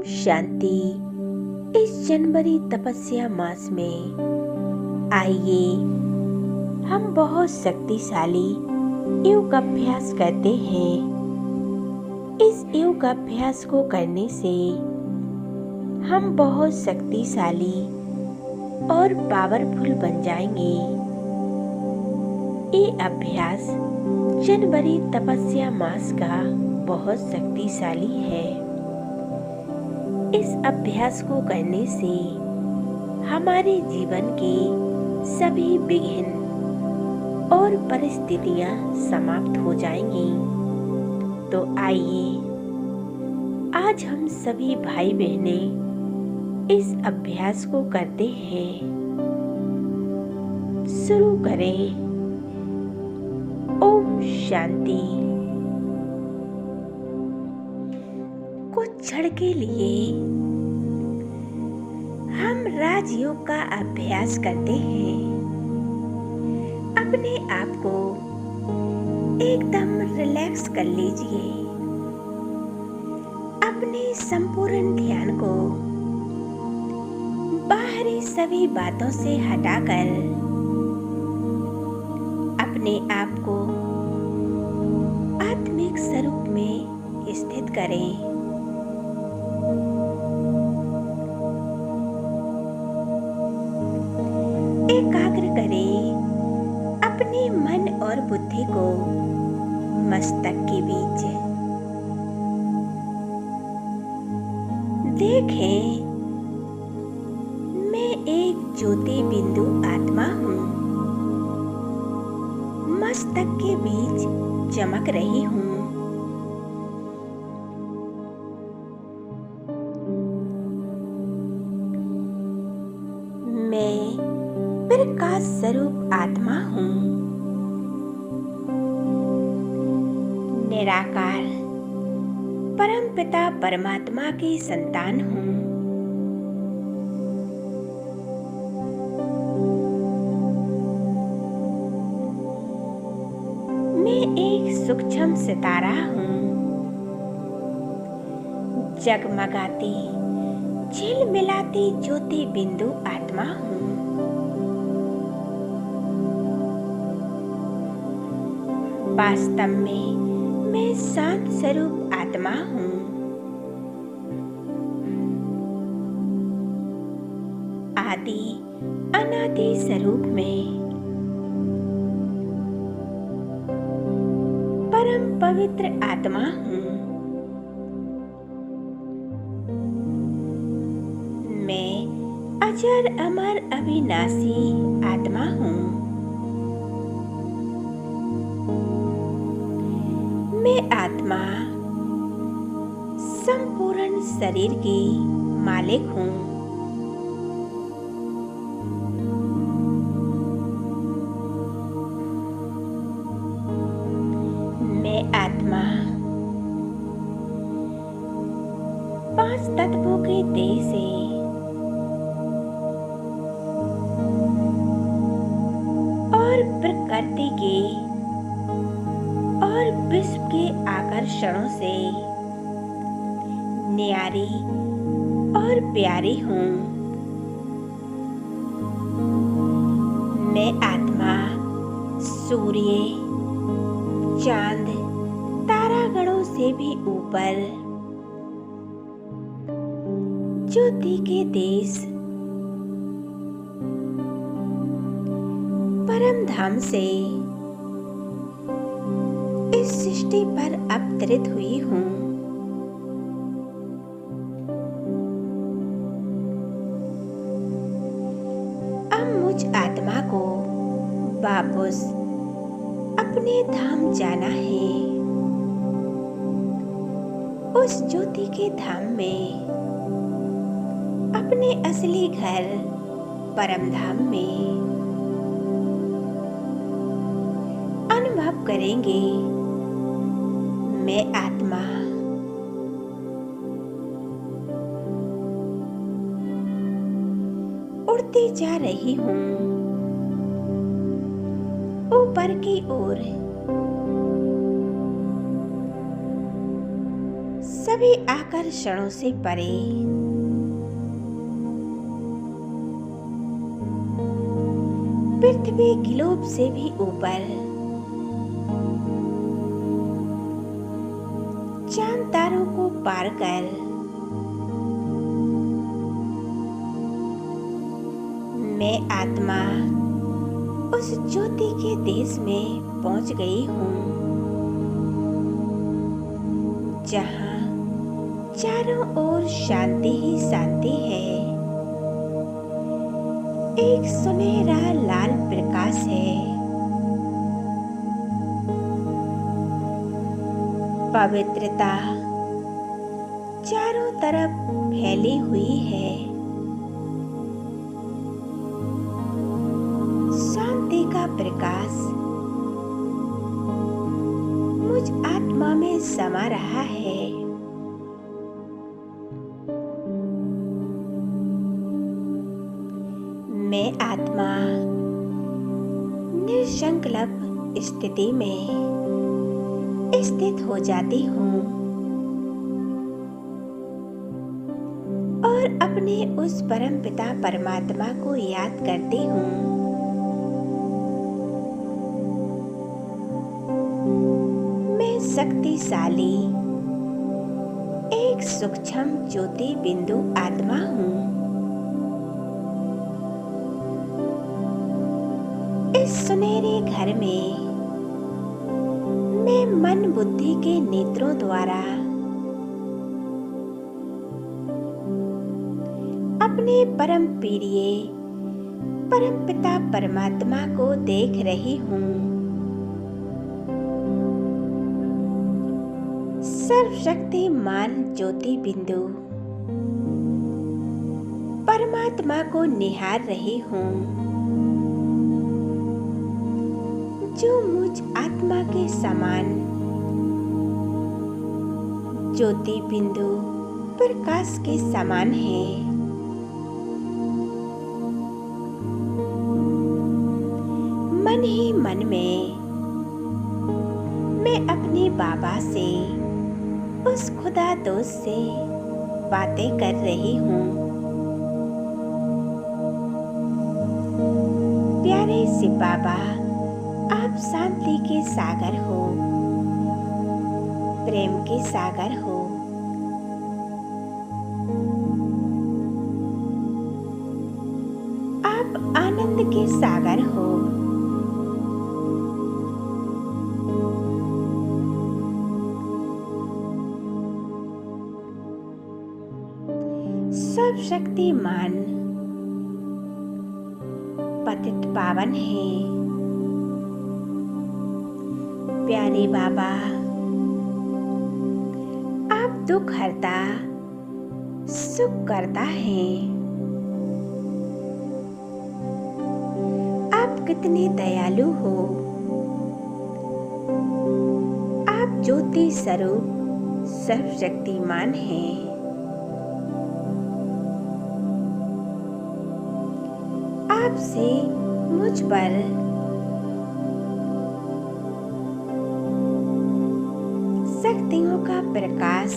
शांति। इस जनवरी तपस्या मास में आइए हम बहुत शक्तिशाली योग अभ्यास करते हैं। इस योग अभ्यास को करने से हम बहुत शक्तिशाली और पावरफुल बन जाएंगे। ये अभ्यास जनवरी तपस्या मास का बहुत शक्तिशाली है। इस अभ्यास को करने से हमारे जीवन के सभी विघ्न और परिस्थितियां समाप्त हो जाएंगी। तो आइए आज हम सभी भाई बहनें इस अभ्यास को करते हैं। शुरू करें। ओम शांति। कुछ क्षण के लिए हम राजयोग का अभ्यास करते हैं। अपने आप को एकदम रिलैक्स कर लीजिए। अपने संपूर्ण ध्यान को बाहरी सभी बातों से हटाकर अपने आप को आत्मिक स्वरूप में स्थित करें। एकाग्र करें अपने मन और बुद्धि को मस्तक के बीच। देखें, मैं एक ज्योति बिंदु आत्मा हूँ। मस्तक के बीच चमक रही हूँ। मैं प्रकाश स्वरूप आत्मा हूँ। निराकार परमपिता परमात्मा की संतान हूँ। मैं एक सूक्ष्म सितारा हूँ। जगमगाती झिलमिलाती ज्योति बिंदु आत्मा हूँ। वास्तव में मैं शांत स्वरूप आत्मा हूँ। आदि अनादि स्वरूप में परम पवित्र आत्मा हूँ। मैं अजर अमर अविनाशी आत्मा हूँ। मैं आत्मा संपूर्ण शरीर की मालिक हूँ। मैं आत्मा 5 तत्वों के देह से और प्रकृति के और विश्व के आकर्षणों से न्यारी और प्यारी हूँ। मैं आत्मा सूर्य, चांद, तारागणों से भी ऊपर ज्योति के देश परम धाम से इस सृष्टि पर अवतरित हुई हूँ। अब मुझ आत्मा को वापस अपने धाम जाना है। उस ज्योति के धाम में, अपने असली घर परम धाम में अनुभव करेंगे। मैं आत्मा उड़ती जा रही हूँ ऊपर की ओर। सभी आकर्षणों से परे पृथ्वी ग्लोब से भी ऊपर चांद तारों को पार कर मैं आत्मा उस ज्योति के देश में पहुंच गई हूँ जहाँ चारों ओर शांति ही शांति है। एक सुनहरा लाल प्रकाश है। पवित्रता चारों तरफ फैली हुई है। शांति का प्रकाश मुझ आत्मा में समा रहा है। मैं आत्मा निसंकल्प स्थिति में स्थित हो जाती हूँ और अपने उस परम पिता परमात्मा को याद करती हूँ। मैं शक्तिशाली एक सूक्ष्म ज्योति बिंदु आत्मा हूँ। इस सुनहरे घर में मैं मन बुद्धि के नेत्रों द्वारा अपने परम प्रिय परम पिता परमात्मा को देख रही हूँ। सर्वशक्तिमान ज्योति बिंदु परमात्मा को निहार रही हूँ जो मुझ आत्मा के समान ज्योति बिंदु प्रकाश के समान है। मन ही मन में मैं अपने बाबा से उस खुदा दोस्त से बातें कर रही हूँ। प्यारे से बाबा, आप शांति के सागर हो, प्रेम के सागर हो। आप आनंद के सागर हो। सर्वशक्तिमान पतित पावन है। प्यारे बाबा, आप दुख हरता सुख करता है। आप कितने दयालु हो। आप ज्योति स्वरूप सर्वशक्तिमान हैं। आपसे मुझ पर शक्तियों का प्रकाश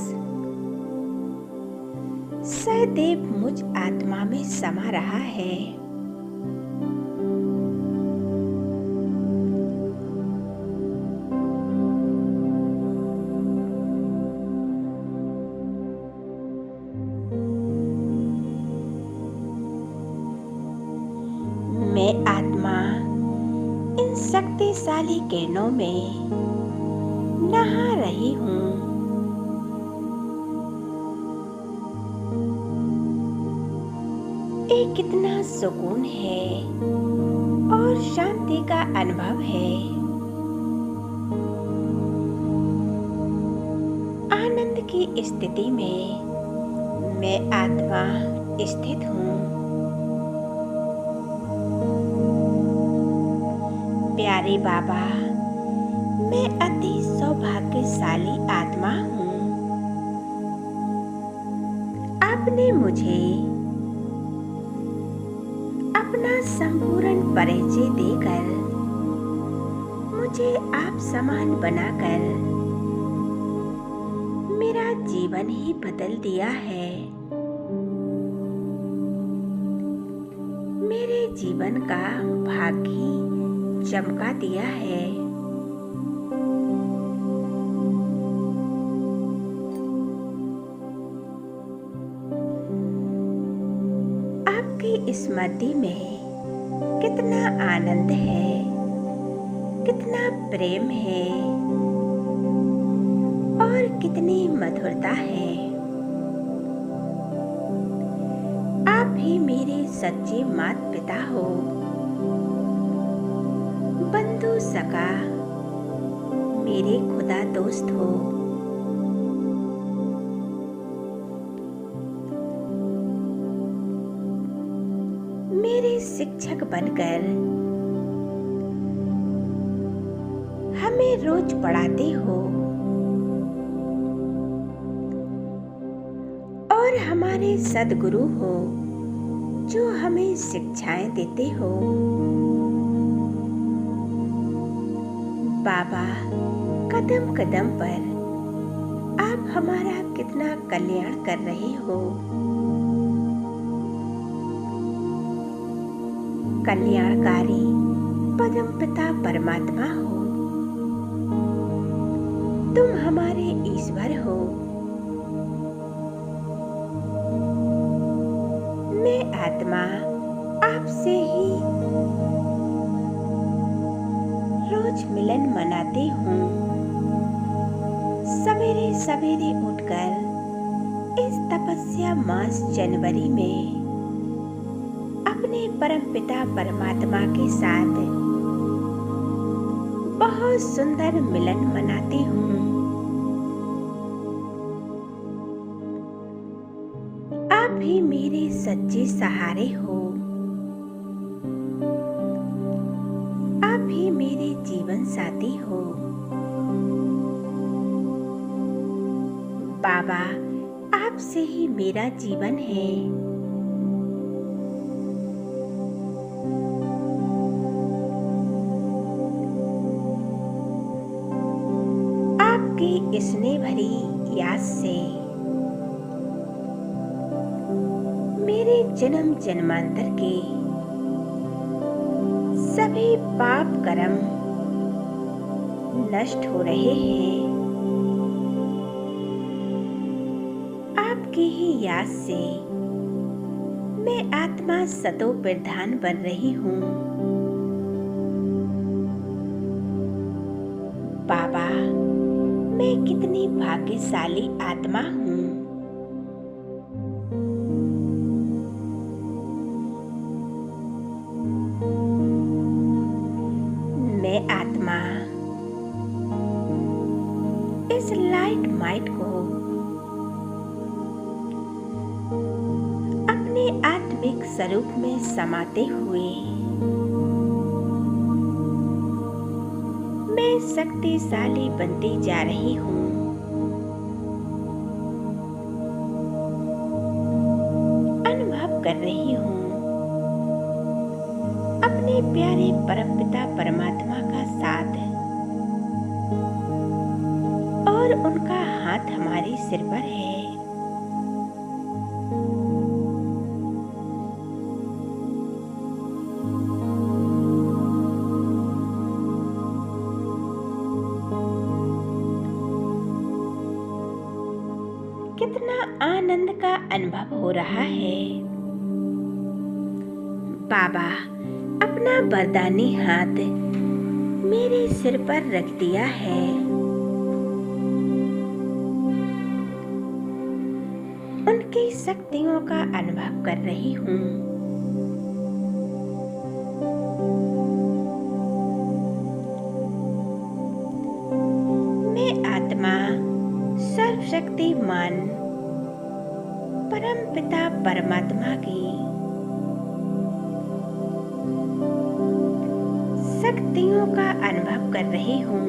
सदैव मुझ आत्मा में समा रहा है। मैं आत्मा इन शक्तिशाली किरणों में नहा रही हूँ। एक कितना सुकून है और शांति का अनुभव है। आनंद की स्थिति में मैं आत्मा स्थित हूँ। प्यारे बाबा, मैं अति सौभाग्यशाली आत्मा हूँ। आपने मुझे अपना संपूर्ण परिचय देकर मुझे आप समान बनाकर मेरा जीवन जीवन ही बदल दिया है। मेरे जीवन का भाग्य ही चमका दिया है। आपकी स्मृति में कितना आनंद है, कितना प्रेम है और कितनी मधुरता है। आप ही मेरे सच्चे माता पिता हो, बंधु सखा, मेरे खुदा दोस्त हो। मेरे शिक्षक बनकर हमें रोज पढ़ाते हो और हमारे सद्गुरु हो जो हमें शिक्षाएं देते हो। बाबा, कदम कदम पर आप हमारा कितना कल्याण कर रहे हो। कल्याणकारी परम पिता परमात्मा हो, तुम हमारे ईश्वर हो। मैं आत्मा आपसे ही रोज मिलन मनाती हूँ। सवेरे सवेरे उठकर इस तपस्या मास जनवरी में अपने परम पिता परमात्मा के साथ बहुत सुंदर मिलन मनाती हूँ। आप ही मेरे सच्चे सहारे हो। आप ही मेरे जीवन साथी हो। बाबा, आपसे ही मेरा जीवन है। आपकी स्नेह भरी याद से मेरे जन्म जन्मांतर के सभी पाप कर्म नष्ट हो रहे हैं। आपकी ही याद से मैं आत्मा सतो प्रधान बन रही हूँ। बाबा, मैं कितनी भाग्यशाली आत्मा हूँ। मैं आत्मा इस लाइट माइट को अपने आत्मिक स्वरूप में समाते हुए मैं शक्तिशाली बनती जा रही हूँ। अनुभव कर रही हूँ अपने प्यारे परमपिता परमात्मा का साथ और उनका हाथ हमारे सिर पर है। कितना आनंद का अनुभव हो रहा है। बाबा, अपना वरदानी हाथ मेरे सिर पर रख दिया है। उनकी शक्तियों का अनुभव कर रही हूँ। मैं आत्मा सर्वशक्तिमान परम पिता परमात्मा की शक्तियों का अनुभव कर रही हूँ।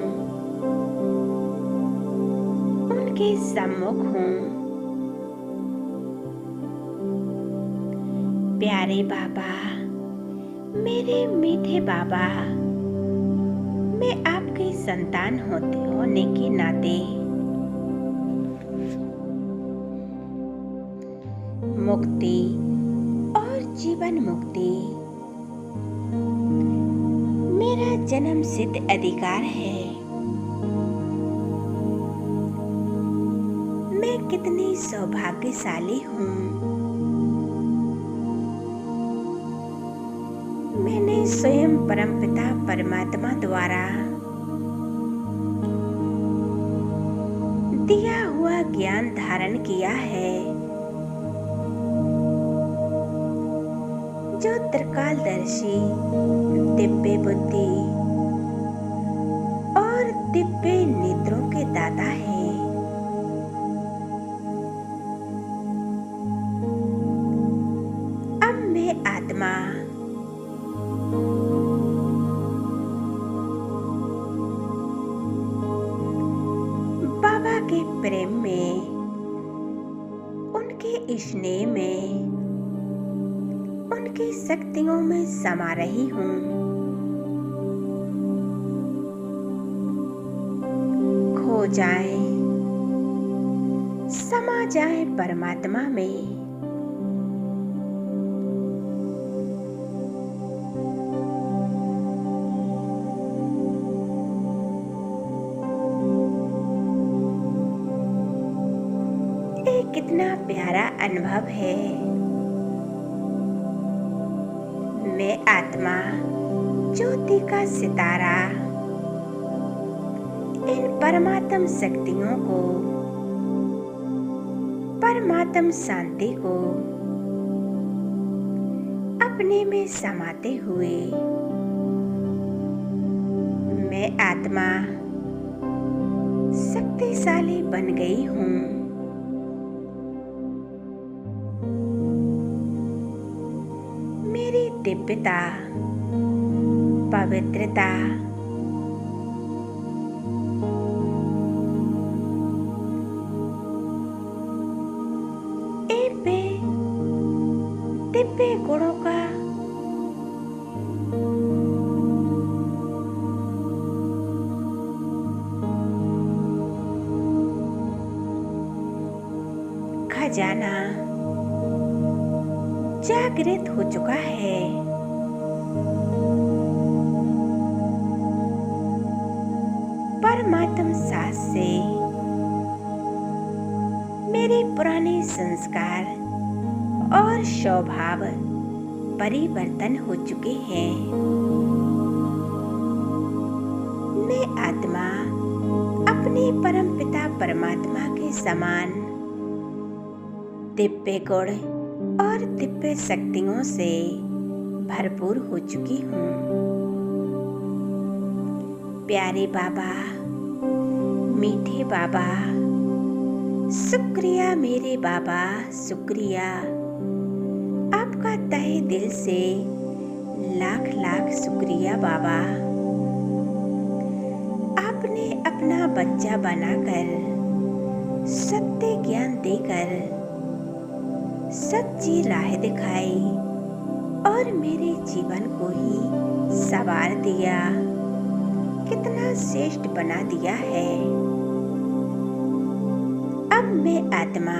उनके सम्मुख हूँ। प्यारे बाबा, मेरे मीठे बाबा, मैं आपकी संतान होने के नाते मुक्ति और जीवन मुक्ति मेरा जन्म सिद्ध अधिकार है। मैं कितनी सौभाग्यशाली हूँ। मैंने स्वयं परमपिता परमात्मा द्वारा दिया हुआ ज्ञान धारण किया है, जो त्रिकालदर्शी, दिव्य बुद्धि और दिव्य नेत्रों के दाता है। अब मैं आत्मा बाबा के प्रेम में, उनके स्नेह में, उनकी शक्तियों में समा रही हूँ। खो जाए, समा जाए परमात्मा में। कितना प्यारा अनुभव है। मैं आत्मा ज्योति का सितारा इन परमात्म शक्तियों को, परमात्म शांति को अपने में समाते हुए मैं आत्मा शक्तिशाली बन गई हूँ। मेरी दिव्यता, पवित्रता, दिव्य गुणों का खजाना जागृत हो चुका है। परमात्म सास से मेरे पुराने संस्कार और स्वभाव परिवर्तन हो चुके हैं। मैं आत्मा अपने परमपिता परमात्मा के समान दिव्य गुण और दिव्य शक्तियों से भरपूर हो चुकी हूँ। प्यारे बाबा, मीठे बाबा, शुक्रिया मेरे बाबा, शुक्रिया। आपका तहे दिल से लाख लाख शुक्रिया बाबा। आपने अपना बच्चा बनाकर सत्य ज्ञान देकर सच्ची राह दिखाई और मेरे जीवन को ही संवार दिया। कितना श्रेष्ठ बना दिया है। अब मैं आत्मा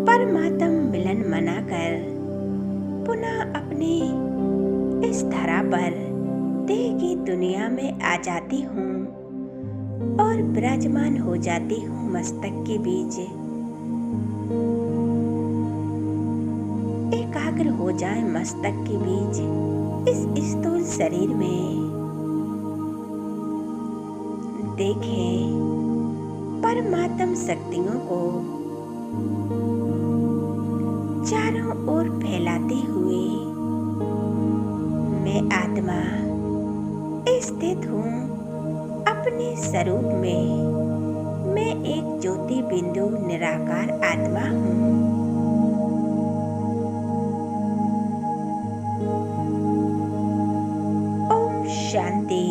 परमात्म मिलन मनाकर पुनः अपने इस धरा पर देह की दुनिया में आ जाती हूँ और विराजमान हो जाती हूँ मस्तक के बीच। एकाग्र हो जाए मस्तक के बीच इस स्थूल शरीर में। देखें परमात्म शक्तियों को चारों ओर फैलाते हुए मैं आत्मा स्थित हूँ अपने स्वरूप में। मैं एक ज्योति बिंदु निराकार आत्मा हूँ। ओम शांति।